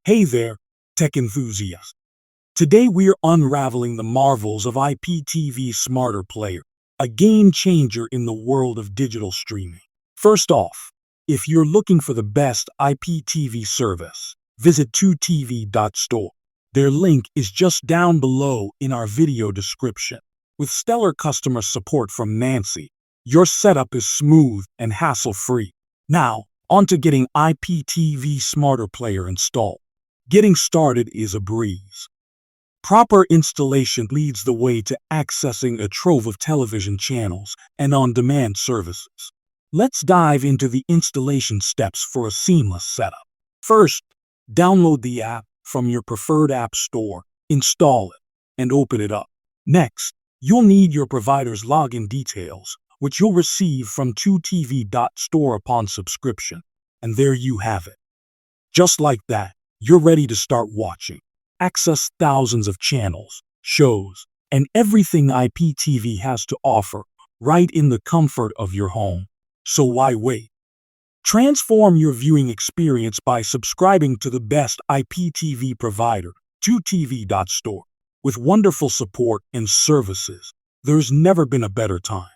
Hey there, tech enthusiasts. Today we're unraveling the marvels of IPTV Smarter Player, a game changer in the world of digital streaming. First off, if you're looking for the best IPTV service, visit 2tv.store. Their link is just down below in our video description. With stellar customer support from Nancy, your setup is smooth and hassle-free. Now, on to getting IPTV Smarter Player installed. Getting started is a breeze. Proper installation leads the way to accessing a trove of television channels and on-demand services. Let's dive into the installation steps for a seamless setup. First, download the app from your preferred app store, install it, and open it up. Next, you'll need your provider's login details, which you'll receive from 2tv.store upon subscription. And there you have it. Just like that, you're ready to start watching. Access thousands of channels, shows, and everything IPTV has to offer right in the comfort of your home. So why wait? Transform your viewing experience by subscribing to the best IPTV provider, 2tv.store. With wonderful support and services, there's never been a better time.